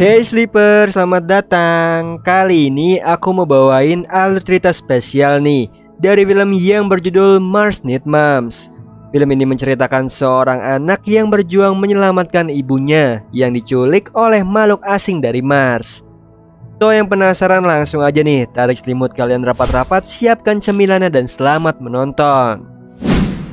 Hey Sleeper, selamat datang. Kali ini aku mau bawain alur cerita spesial nih dari film yang berjudul Mars Needs Moms. Film ini menceritakan seorang anak yang berjuang menyelamatkan ibunya yang diculik oleh makhluk asing dari Mars. So yang penasaran langsung aja nih, tarik selimut kalian rapat-rapat, siapkan cemilannya dan selamat menonton.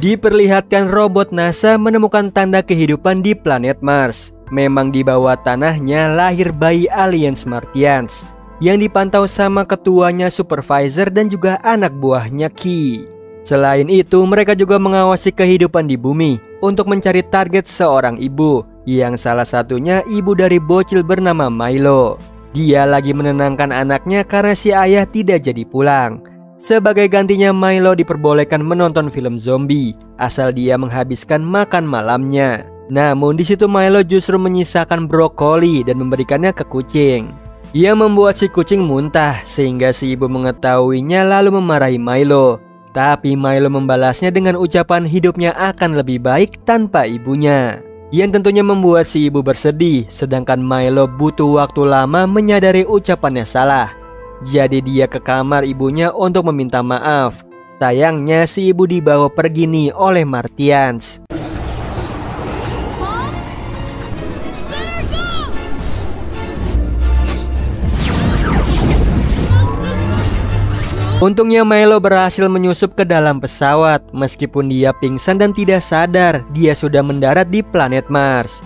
Diperlihatkan robot NASA menemukan tanda kehidupan di planet Mars. Memang di bawah tanahnya lahir bayi aliens Martians yang dipantau sama ketuanya supervisor dan juga anak buahnya Ki. Selain itu mereka juga mengawasi kehidupan di bumi untuk mencari target seorang ibu, yang salah satunya ibu dari bocil bernama Milo. Dia lagi menenangkan anaknya karena si ayah tidak jadi pulang. Sebagai gantinya Milo diperbolehkan menonton film zombie asal dia menghabiskan makan malamnya. Namun di situ Milo justru menyisakan brokoli dan memberikannya ke kucing. Ia membuat si kucing muntah sehingga si ibu mengetahuinya lalu memarahi Milo. Tapi Milo membalasnya dengan ucapan hidupnya akan lebih baik tanpa ibunya, yang tentunya membuat si ibu bersedih. Sedangkan Milo butuh waktu lama menyadari ucapannya salah. Jadi dia ke kamar ibunya untuk meminta maaf. Sayangnya si ibu dibawa pergi nih oleh Martians. Untungnya Milo berhasil menyusup ke dalam pesawat. Meskipun dia pingsan dan tidak sadar, dia sudah mendarat di planet Mars.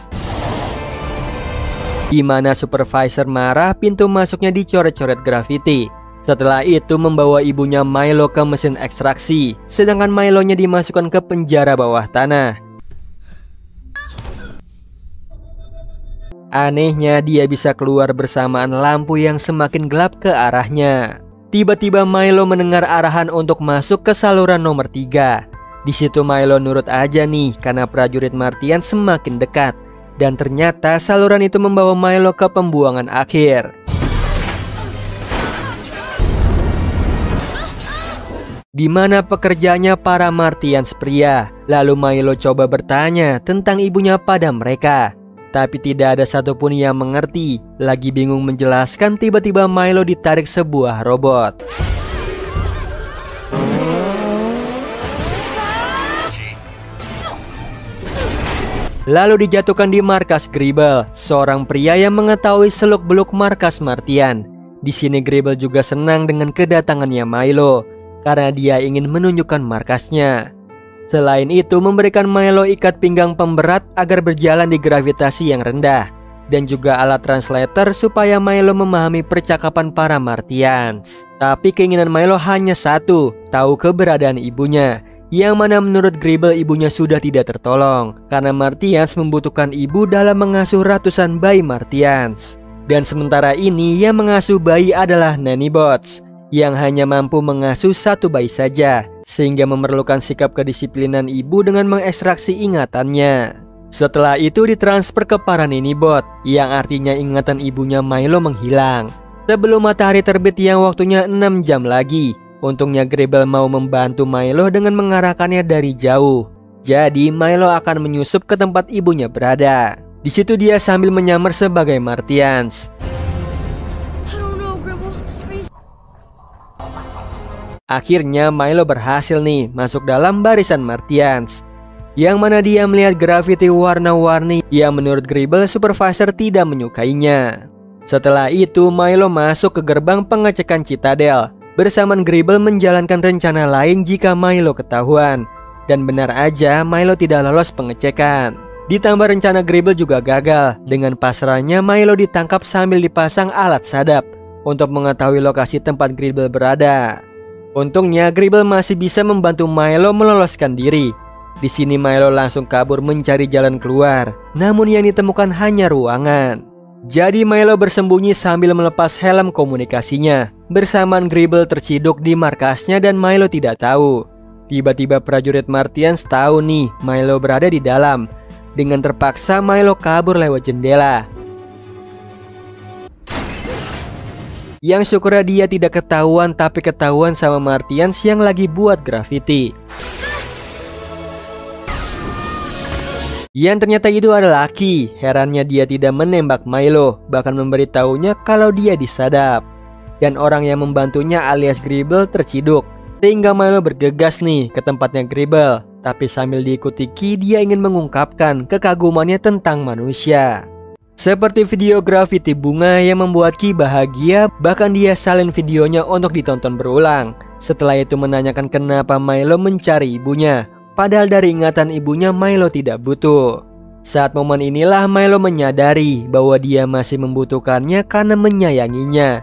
Di mana supervisor marah, pintu masuknya dicoret-coret grafiti. Setelah itu membawa ibunya Milo ke mesin ekstraksi, sedangkan Milonya dimasukkan ke penjara bawah tanah. Anehnya dia bisa keluar bersamaan lampu yang semakin gelap ke arahnya. Tiba-tiba Milo mendengar arahan untuk masuk ke saluran nomor 3. Di situ Milo nurut aja nih karena prajurit Martian semakin dekat. Dan ternyata saluran itu membawa Milo ke pembuangan akhir. Di mana pekerjaannya para Martians pria. Lalu Milo coba bertanya tentang ibunya pada mereka. Tapi tidak ada satupun yang mengerti. Lagi bingung menjelaskan, tiba-tiba Milo ditarik sebuah robot. Lalu dijatuhkan di markas Gribble, seorang pria yang mengetahui seluk-beluk markas Martian. Di sini Gribble juga senang dengan kedatangannya Milo karena dia ingin menunjukkan markasnya. Selain itu memberikan Milo ikat pinggang pemberat agar berjalan di gravitasi yang rendah, dan juga alat translator supaya Milo memahami percakapan para Martians. Tapi keinginan Milo hanya satu, tahu keberadaan ibunya, yang mana menurut Gribble ibunya sudah tidak tertolong karena Martians membutuhkan ibu dalam mengasuh ratusan bayi Martians. Dan sementara ini yang mengasuh bayi adalah Nanobots yang hanya mampu mengasuh satu bayi saja, sehingga memerlukan sikap kedisiplinan ibu dengan mengekstraksi ingatannya. Setelah itu ditransfer ke para Nanobot, yang artinya ingatan ibunya Milo menghilang. Sebelum matahari terbit yang waktunya 6 jam lagi, untungnya Gribble mau membantu Milo dengan mengarahkannya dari jauh. Jadi Milo akan menyusup ke tempat ibunya berada. Di situ dia sambil menyamar sebagai Martians. Akhirnya Milo berhasil nih masuk dalam barisan Martians, yang mana dia melihat grafiti warna-warni yang menurut Gribble supervisor tidak menyukainya. Setelah itu Milo masuk ke gerbang pengecekan Citadel. Bersamaan Gribble menjalankan rencana lain jika Milo ketahuan. Dan benar aja Milo tidak lolos pengecekan. Ditambah rencana Gribble juga gagal. Dengan pasrahnya Milo ditangkap sambil dipasang alat sadap untuk mengetahui lokasi tempat Gribble berada. Untungnya Gribble masih bisa membantu Milo meloloskan diri. Di sini Milo langsung kabur mencari jalan keluar, namun yang ditemukan hanya ruangan. Jadi Milo bersembunyi sambil melepas helm komunikasinya. Bersamaan Gribble terciduk di markasnya dan Milo tidak tahu. Tiba-tiba prajurit Martians tahu nih Milo berada di dalam. Dengan terpaksa Milo kabur lewat jendela. Yang syukurnya dia tidak ketahuan, tapi ketahuan sama Martians yang lagi buat grafiti. Yang ternyata itu adalah Ki. Herannya dia tidak menembak Milo, bahkan memberitahunya kalau dia disadap. Dan orang yang membantunya alias Gribble terciduk, sehingga Milo bergegas nih ke tempatnya Gribble. Tapi sambil diikuti Ki, dia ingin mengungkapkan kekagumannya tentang manusia. Seperti video grafiti bunga yang membuat Ki bahagia, bahkan dia salin videonya untuk ditonton berulang. Setelah itu menanyakan kenapa Milo mencari ibunya, padahal dari ingatan ibunya Milo tidak butuh. Saat momen inilah Milo menyadari bahwa dia masih membutuhkannya karena menyayanginya.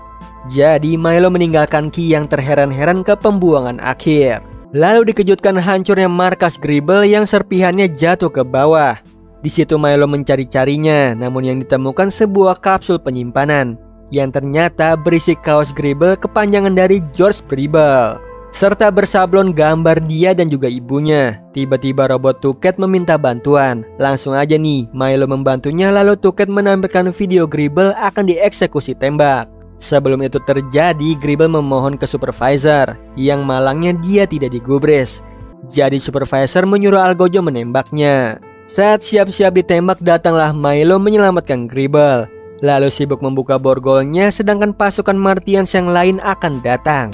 Jadi Milo meninggalkan Ki yang terheran-heran ke pembuangan akhir. Lalu dikejutkan hancurnya markas Gribble yang serpihannya jatuh ke bawah. Di situ Milo mencari-carinya, namun yang ditemukan sebuah kapsul penyimpanan yang ternyata berisi kaos Gribble kepanjangan dari George Gribble, serta bersablon gambar dia dan juga ibunya. Tiba-tiba robot Tuket meminta bantuan. Langsung aja nih Milo membantunya, lalu Tuket menampilkan video Gribble akan dieksekusi tembak. Sebelum itu terjadi, Gribble memohon ke supervisor, yang malangnya dia tidak digubris. Jadi supervisor menyuruh Algojo menembaknya. Saat siap-siap ditembak, datanglah Milo menyelamatkan Gribble, lalu sibuk membuka borgolnya, sedangkan pasukan Martians yang lain akan datang.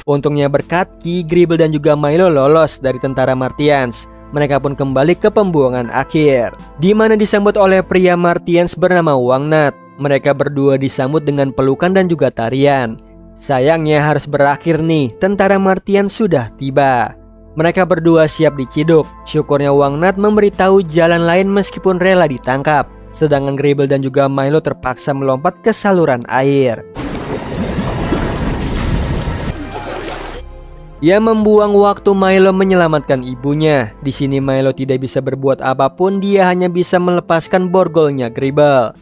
Untungnya berkat Ki, Gribble dan juga Milo lolos dari tentara Martians. Mereka pun kembali ke pembuangan akhir, di mana disambut oleh pria Martians bernama Wangnat. Mereka berdua disambut dengan pelukan dan juga tarian. Sayangnya harus berakhir nih, tentara Martians sudah tiba. Mereka berdua siap diciduk. Syukurnya Wangnat memberitahu jalan lain meskipun rela ditangkap. Sedangkan Gribble dan juga Milo terpaksa melompat ke saluran air. Yang membuang waktu Milo menyelamatkan ibunya. Di sini Milo tidak bisa berbuat apapun, dia hanya bisa melepaskan borgolnya Gribble.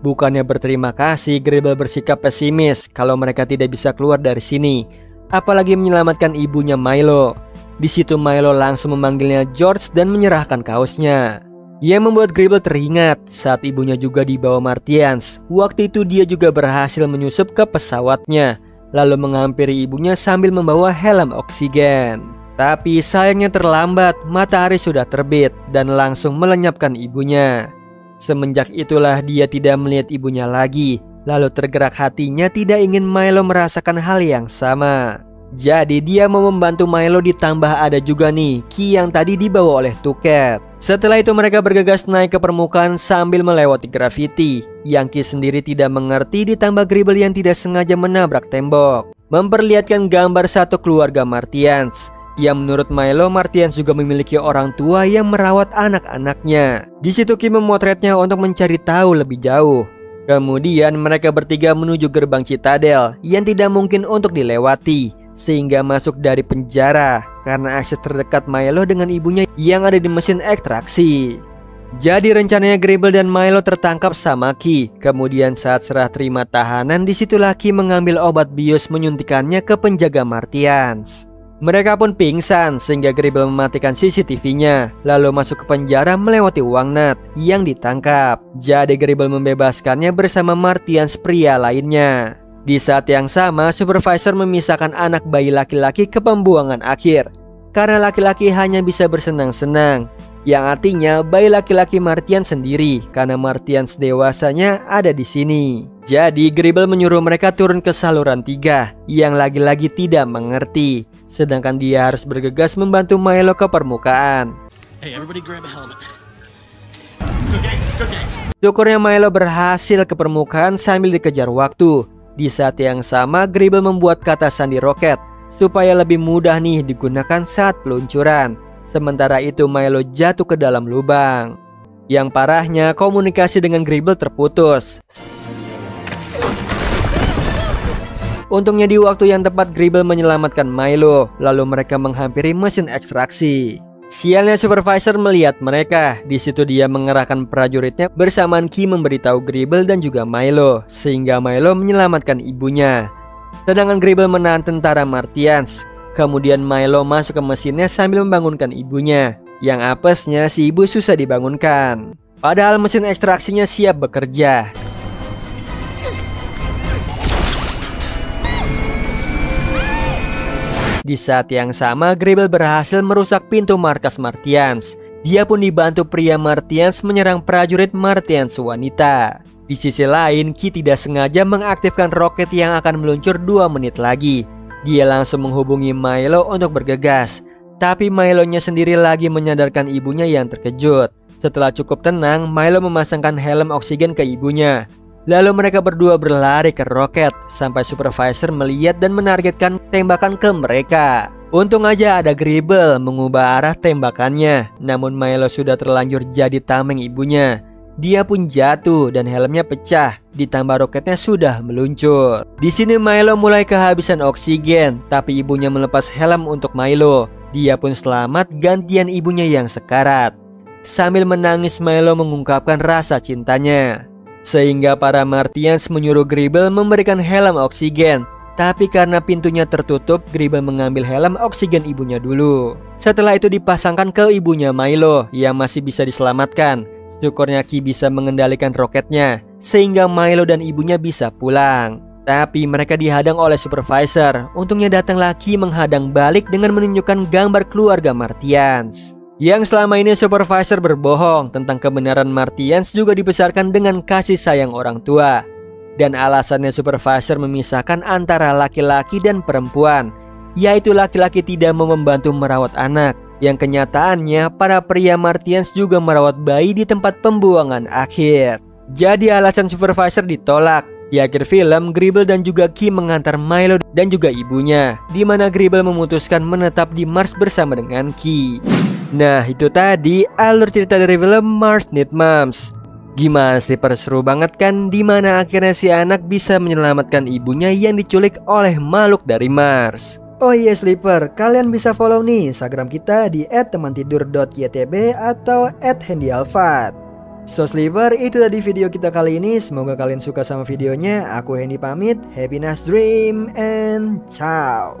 Bukannya berterima kasih, Gribble bersikap pesimis kalau mereka tidak bisa keluar dari sini, apalagi menyelamatkan ibunya Milo. Di situ Milo langsung memanggilnya George dan menyerahkan kaosnya. Yang membuat Gribble teringat saat ibunya juga dibawa Martians. Waktu itu dia juga berhasil menyusup ke pesawatnya, lalu menghampiri ibunya sambil membawa helm oksigen. Tapi sayangnya terlambat, matahari sudah terbit dan langsung melenyapkan ibunya. Semenjak itulah dia tidak melihat ibunya lagi. Lalu tergerak hatinya tidak ingin Milo merasakan hal yang sama. Jadi dia mau membantu Milo, ditambah ada juga nih Ki yang tadi dibawa oleh Tuket. Setelah itu mereka bergegas naik ke permukaan sambil melewati grafiti. Yang Ki sendiri tidak mengerti, ditambah Gribble yang tidak sengaja menabrak tembok, memperlihatkan gambar satu keluarga Martians. Yang menurut Milo, Martians juga memiliki orang tua yang merawat anak-anaknya. Di situ Ki memotretnya untuk mencari tahu lebih jauh. Kemudian mereka bertiga menuju gerbang Citadel yang tidak mungkin untuk dilewati, sehingga masuk dari penjara karena akses terdekat Milo dengan ibunya yang ada di mesin ekstraksi. Jadi rencananya Gribble dan Milo tertangkap sama Ki. Kemudian saat serah terima tahanan, disitulah Ki mengambil obat bius menyuntikannya ke penjaga Martians. Mereka pun pingsan sehingga Gribble mematikan CCTV-nya, lalu masuk ke penjara melewati Wangnat yang ditangkap. Jadi Gribble membebaskannya bersama Martians pria lainnya. Di saat yang sama, supervisor memisahkan anak bayi laki-laki ke pembuangan akhir, karena laki-laki hanya bisa bersenang-senang, yang artinya bayi laki-laki Martians sendiri, karena Martians dewasanya ada di sini. Jadi Gribble menyuruh mereka turun ke saluran 3, yang lagi-lagi tidak mengerti, sedangkan dia harus bergegas membantu Milo ke permukaan. Hey, everybody grab a helmet. Syukurnya Milo berhasil ke permukaan sambil dikejar waktu. Di saat yang sama, Gribble membuat kata sandi roket supaya lebih mudah nih digunakan saat peluncuran. Sementara itu Milo jatuh ke dalam lubang. Yang parahnya, komunikasi dengan Gribble terputus. Untungnya di waktu yang tepat Gribble menyelamatkan Milo, lalu mereka menghampiri mesin ekstraksi. Sialnya supervisor melihat mereka. Di situ dia mengerahkan prajuritnya bersamaan Ki memberitahu Gribble dan juga Milo, sehingga Milo menyelamatkan ibunya. Sedangkan Gribble menahan tentara Martians. Kemudian Milo masuk ke mesinnya sambil membangunkan ibunya. Yang apesnya si ibu susah dibangunkan, padahal mesin ekstraksinya siap bekerja. Di saat yang sama, Gribble berhasil merusak pintu markas Martians. Dia pun dibantu pria Martians menyerang prajurit Martians wanita. Di sisi lain, Ki tidak sengaja mengaktifkan roket yang akan meluncur 2 menit lagi. Dia langsung menghubungi Milo untuk bergegas. Tapi Milonya sendiri lagi menyadarkan ibunya yang terkejut. Setelah cukup tenang, Milo memasangkan helm oksigen ke ibunya. Lalu mereka berdua berlari ke roket sampai supervisor melihat dan menargetkan tembakan ke mereka. Untung aja ada Gribble mengubah arah tembakannya. Namun Milo sudah terlanjur jadi tameng ibunya. Dia pun jatuh dan helmnya pecah, ditambah roketnya sudah meluncur. Di sini Milo mulai kehabisan oksigen, tapi ibunya melepas helm untuk Milo. Dia pun selamat gantian ibunya yang sekarat. Sambil menangis, Milo mengungkapkan rasa cintanya. Sehingga para Martians menyuruh Gribble memberikan helm oksigen. Tapi karena pintunya tertutup, Gribble mengambil helm oksigen ibunya dulu. Setelah itu dipasangkan ke ibunya Milo yang masih bisa diselamatkan. Syukurnya Ki bisa mengendalikan roketnya, sehingga Milo dan ibunya bisa pulang. Tapi mereka dihadang oleh supervisor. Untungnya datanglah Ki menghadang balik dengan menunjukkan gambar keluarga Martians. Yang selama ini supervisor berbohong tentang kebenaran Martians juga dibesarkan dengan kasih sayang orang tua. Dan alasannya supervisor memisahkan antara laki-laki dan perempuan, yaitu laki-laki tidak mau membantu merawat anak. Yang kenyataannya para pria Martians juga merawat bayi di tempat pembuangan akhir. Jadi alasan supervisor ditolak. Di akhir film, Gribble dan juga Ki mengantar Milo dan juga ibunya, di mana Gribble memutuskan menetap di Mars bersama dengan Ki. Nah, itu tadi alur cerita dari film Mars Needs Moms. Gimana Sleeper, seru banget kan? Dimana akhirnya si anak bisa menyelamatkan ibunya yang diculik oleh makhluk dari Mars. Oh iya Sleeper, kalian bisa follow nih Instagram kita di @temantidur.ytb atau @handyalfat. So Sleeper, itu tadi video kita kali ini. Semoga kalian suka sama videonya. Aku Hendy pamit. Happy nice dream and ciao.